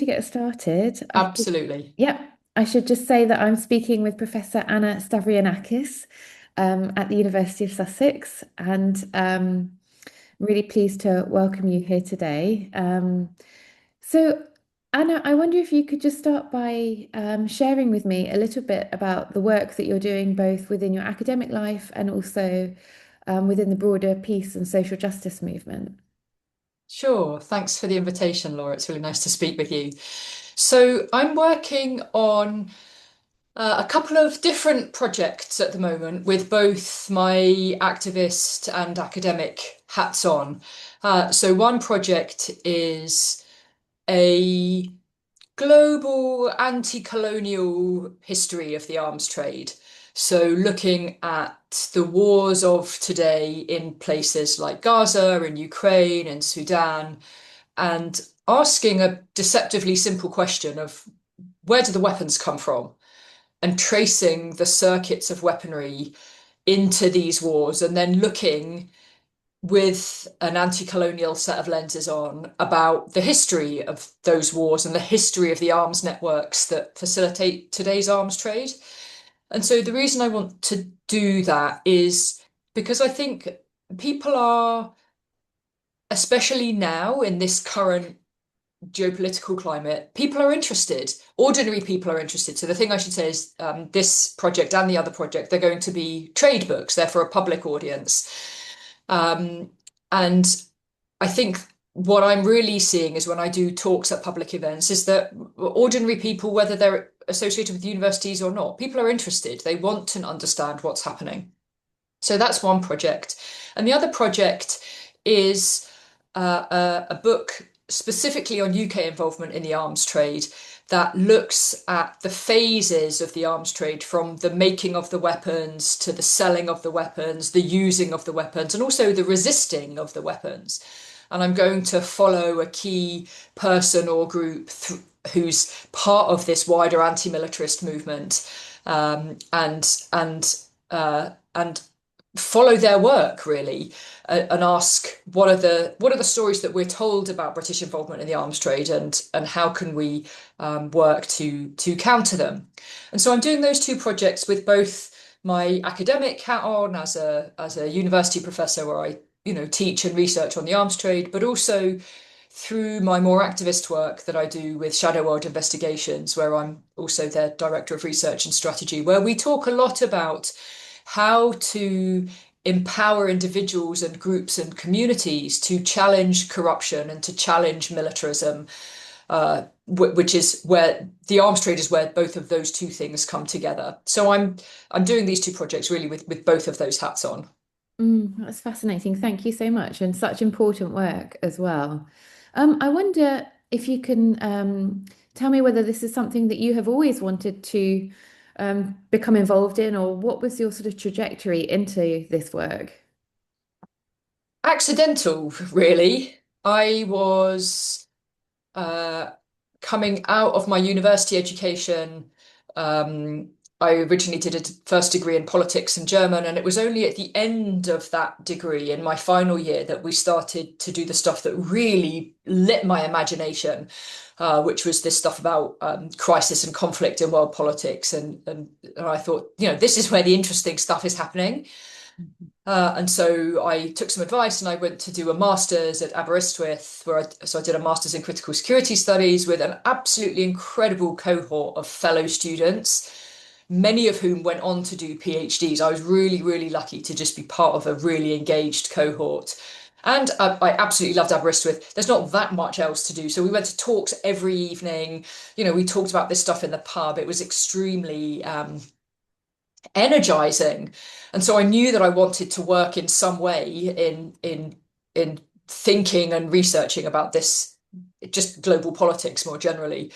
To get started, Absolutely. I should just say that I'm speaking with Professor Anna Stavrianakis at the University of Sussex, and really pleased to welcome you here today. So, Anna, I wonder if you could just start by sharing with me a little bit about the work that you're doing, both within your academic life and also within the broader peace and social justice movement. Sure. Thanks for the invitation, Laura. It's really nice to speak with you. So, I'm working on a couple of different projects at the moment with both my activist and academic hats on. So, one project is a global anti-colonial history of the arms trade. So looking at the wars of today in places like Gaza and Ukraine and Sudan, and asking a deceptively simple question of where do the weapons come from? And tracing the circuits of weaponry into these wars, and then looking with an anti-colonial set of lenses on about the history of those wars and the history of the arms networks that facilitate today's arms trade. And so the reason I want to do that is because I think people are, especially now in this current geopolitical climate, people are interested. Ordinary people are interested. So the thing I should say is this project and the other project, they're going to be trade books. They're for a public audience. Um, and I think what I'm really seeing is when I do talks at public events is that ordinary people, whether they're associated with universities or not, people are interested. They want to understand what's happening. So that's one project. And the other project is a book specifically on UK involvement in the arms trade that looks at the phases of the arms trade from the making of the weapons to the selling of the weapons, the using of the weapons, and also the resisting of the weapons. And I'm going to follow a key person or group who's part of this wider anti-militarist movement, and follow their work really, and ask what are the stories that we're told about British involvement in the arms trade, and how can we work to counter them. And so I'm doing those two projects with both my academic hat on as a university professor where I teach and research on the arms trade, but also through my more activist work that I do with Shadow World Investigations, where I'm also their director of research and strategy, where we talk a lot about how to empower individuals and groups and communities to challenge corruption and to challenge militarism, which is where the arms trade is where both of those two things come together. So I'm doing these two projects really with both of those hats on. That's fascinating. Thank you so much, and such important work as well. I wonder if you can tell me whether this is something that you have always wanted to become involved in, or what was your sort of trajectory into this work? Accidental, really. I was uh, coming out of my university education. Um, I originally did a first degree in politics and German, and it was only at the end of that degree, in my final year, that we started to do the stuff that really lit my imagination, which was this stuff about crisis and conflict in world politics. And I thought, this is where the interesting stuff is happening. And so I took some advice and I went to do a master's at Aberystwyth, so I did a master's in critical security studies with an absolutely incredible cohort of fellow students, many of whom went on to do PhDs. I was really, really lucky to just be part of a really engaged cohort. And I absolutely loved Aberystwyth. There's not that much else to do. So we went to talks every evening. We talked about this stuff in the pub. It was extremely energizing. And so I knew that I wanted to work in some way in thinking and researching about this, just global politics more generally.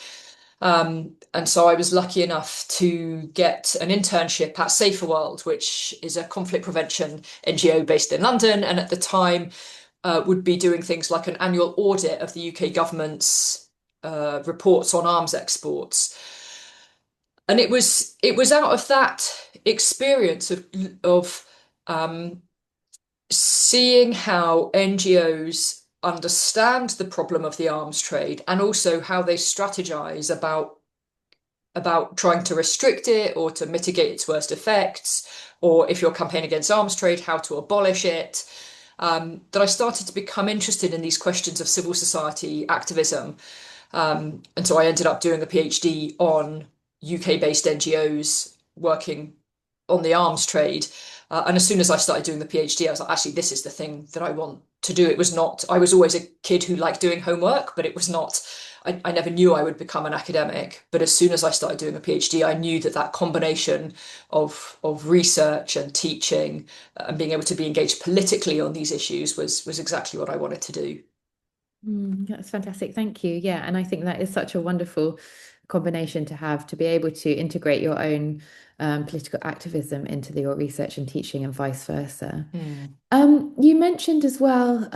And so I was lucky enough to get an internship at Safer World, which is a conflict prevention NGO based in London, and at the time would be doing things like an annual audit of the UK government's reports on arms exports. And it was out of that experience of seeing how NGOs understand the problem of the arms trade and also how they strategize about trying to restrict it or to mitigate its worst effects, or if you're campaigning against arms trade, how to abolish it. That I started to become interested in these questions of civil society activism. And so I ended up doing a PhD on UK-based NGOs working on the arms trade. And as soon as I started doing the PhD, I was like, actually, this is the thing that I want to do. It was not, I was always a kid who liked doing homework, but it was not, I never knew I would become an academic. But as soon as I started doing a PhD, I knew that that combination of research and teaching and being able to be engaged politically on these issues was exactly what I wanted to do. That's fantastic. Thank you. Yeah, and I think that is such a wonderful combination to have to be able to integrate your own political activism into your research and teaching and vice versa. Mm. You mentioned as well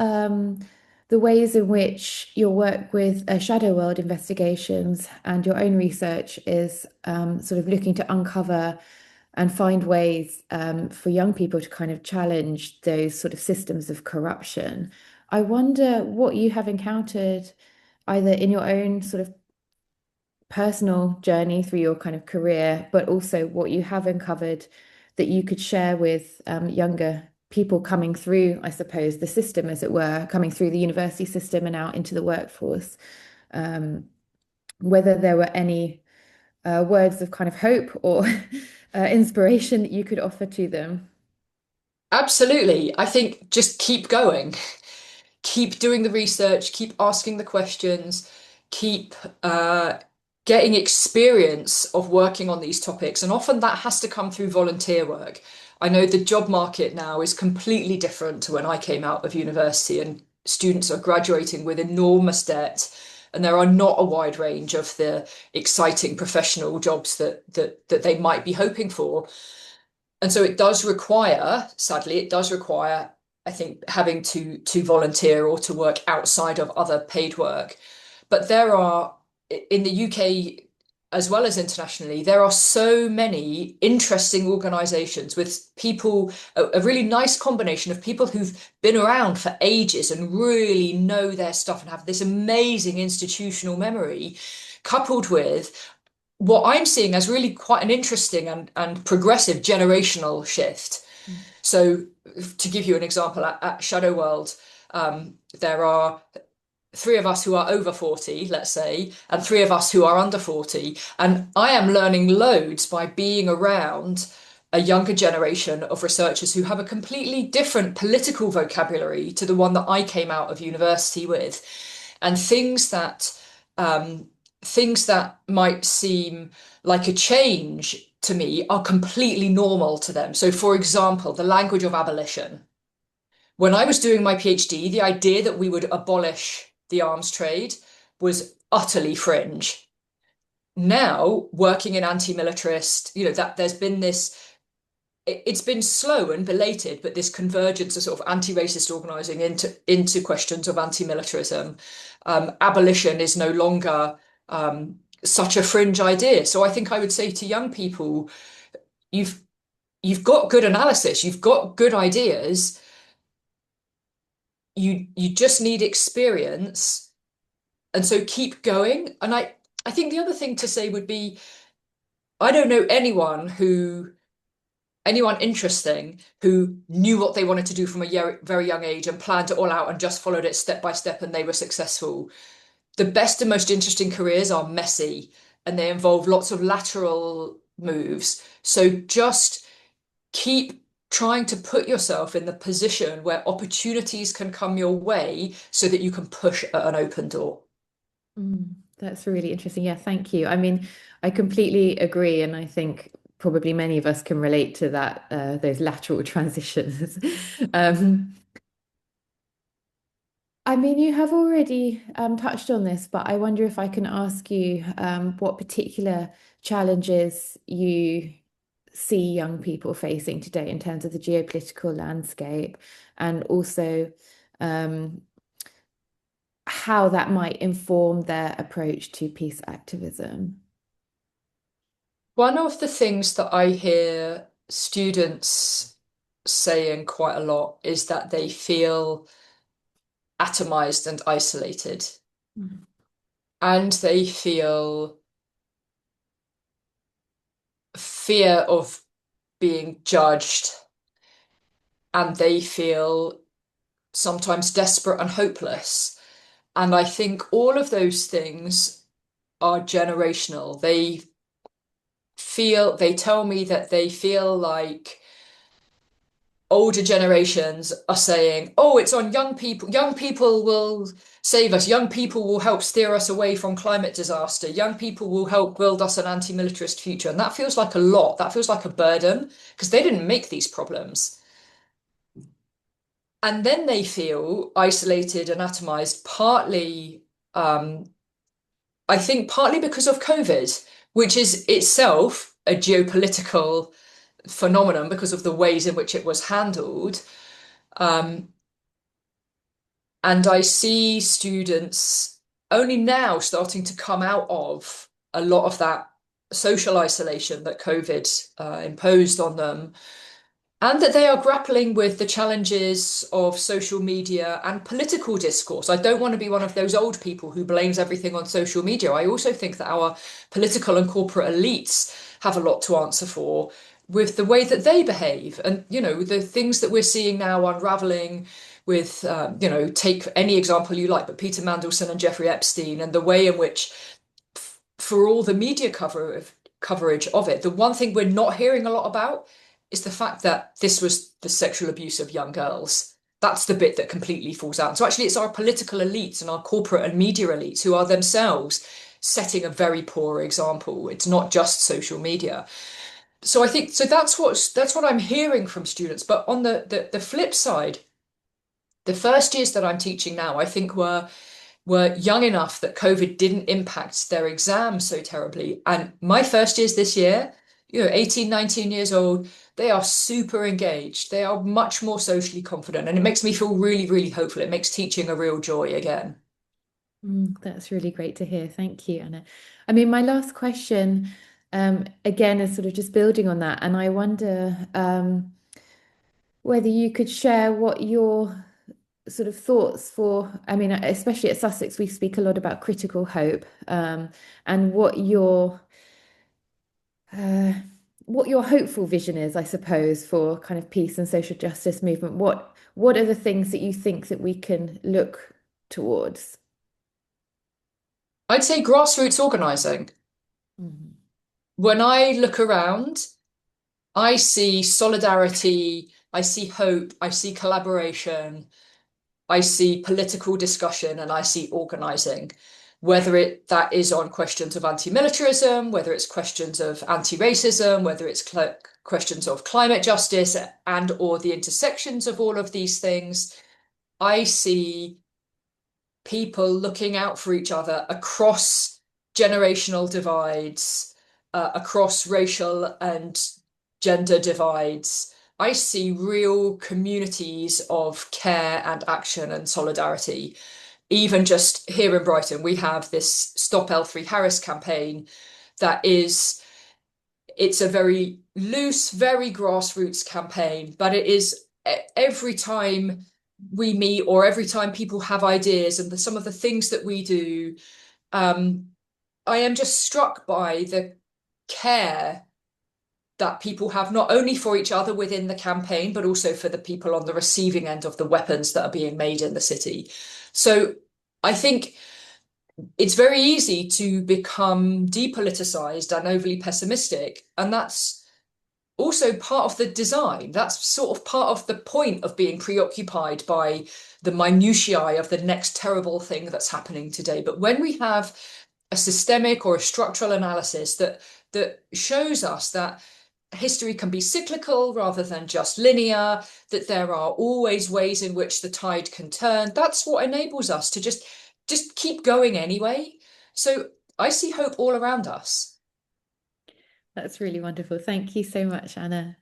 the ways in which your work with shadow world investigations and your own research is sort of looking to uncover and find ways for young people to kind of challenge those sort of systems of corruption. I wonder what you have encountered either in your own sort of personal journey through your kind of career, but also what you have uncovered that you could share with younger people coming through, I suppose, the system, as it were, coming through the university system and out into the workforce. Um, whether there were any words of kind of hope or inspiration that you could offer to them. Absolutely. I think just keep going. Keep doing the research, keep asking the questions, keep getting experience of working on these topics. And often that has to come through volunteer work. I know the job market now is completely different to when I came out of university, and students are graduating with enormous debt. And there are not a wide range of the exciting professional jobs that they might be hoping for. And so it does require, sadly, it does require, I think, having to volunteer or to work outside of other paid work. But there are, in the UK as well as internationally, there are so many interesting organizations with people, a really nice combination of people who've been around for ages and really know their stuff and have this amazing institutional memory, coupled with what I'm seeing as really quite an interesting and progressive generational shift. Mm. So, to give you an example, at Shadow World, there are three of us who are over 40, let's say, and three of us who are under 40. And I am learning loads by being around a younger generation of researchers who have a completely different political vocabulary to the one that I came out of university with. And um, things that might seem like a change to me are completely normal to them. So, for example, the language of abolition. When I was doing my PhD, the idea that we would abolish the arms trade was utterly fringe. Now, working in anti-militarist, that there's been it's been slow and belated, but this convergence of sort of anti-racist organising into questions of anti-militarism, abolition is no longer such a fringe idea. So I think I would say to young people, you've you've got good analysis, you've got good ideas, you just need experience, and so keep going. And I think the other thing to say would be, I don't know anyone interesting who knew what they wanted to do from a very young age and planned it all out and just followed it step by step and they were successful. The best and most interesting careers are messy and they involve lots of lateral moves. So just keep trying to put yourself in the position where opportunities can come your way so that you can push at an open door. That's really interesting. Yeah, thank you. I mean, I completely agree, and I think probably many of us can relate to that, those lateral transitions. Um, I mean, you have already touched on this, but I wonder if I can ask you what particular challenges you see young people facing today in terms of the geopolitical landscape, and also um, how that might inform their approach to peace activism. One of the things that I hear students saying quite a lot is that they feel atomized and isolated, Mm. and they feel fear of being judged, and they feel sometimes desperate and hopeless. And I think all of those things are generational. They tell me that they feel like older generations are saying, oh, it's on young people. Young people will save us. Young people will help steer us away from climate disaster. Young people will help build us an anti-militarist future. And that feels like a lot. That feels like a burden because they didn't make these problems. And then they feel isolated and atomized, partly, I think, partly because of COVID, which is itself a geopolitical phenomenon because of the ways in which it was handled. Um, and I see students only now starting to come out of a lot of that social isolation that COVID imposed on them, and that they are grappling with the challenges of social media and political discourse. I don't want to be one of those old people who blames everything on social media. I also think that our political and corporate elites have a lot to answer for with the way that they behave. And, the things that we're seeing now unraveling with, take any example you like, but Peter Mandelson and Jeffrey Epstein, and the way in which, for all the media coverage of it, the one thing we're not hearing a lot about is the fact that this was the sexual abuse of young girls. That's the bit that completely falls out. So actually, it's our political elites and our corporate and media elites who are themselves setting a very poor example. It's not just social media. So I think that's what I'm hearing from students. But on the flip side, the first years that I'm teaching now, I think were young enough that COVID didn't impact their exams so terribly. And my first years this year, 18, 19 years old, they are super engaged. They are much more socially confident. And it makes me feel really, really hopeful. It makes teaching a real joy again. That's really great to hear. Thank you, Anna. I mean, my last question, again, is sort of just building on that, and I wonder whether you could share what your sort of thoughts for, I mean, especially at Sussex, we speak a lot about critical hope, and uh, what your hopeful vision is, I suppose, for kind of peace and social justice movement. What are the things that you think that we can look towards? I'd say grassroots organizing. Mhm. When I look around, I see solidarity, I see hope, I see collaboration, I see political discussion, and I see organizing, whether that is on questions of anti-militarism, whether it's questions of anti-racism, whether it's questions of climate justice and or the intersections of all of these things. I see people looking out for each other across generational divides, across racial and gender divides. I see real communities of care and action and solidarity. Even just here in Brighton, we have this Stop L3 Harris campaign that it's a very loose, very grassroots campaign, but it is every time we meet or every time people have ideas and some of the things that we do, um, I am just struck by the care that people have not only for each other within the campaign, but also for the people on the receiving end of the weapons that are being made in the city. So I think it's very easy to become depoliticized and overly pessimistic. And that's also part of the design. That's sort of part of the point of being preoccupied by the minutiae of the next terrible thing that's happening today. But when we have a systemic or a structural analysis that shows us that history can be cyclical rather than just linear, that there are always ways in which the tide can turn, that's what enables us to just keep going anyway. So I see hope all around us. That's really wonderful. Thank you so much, Anna.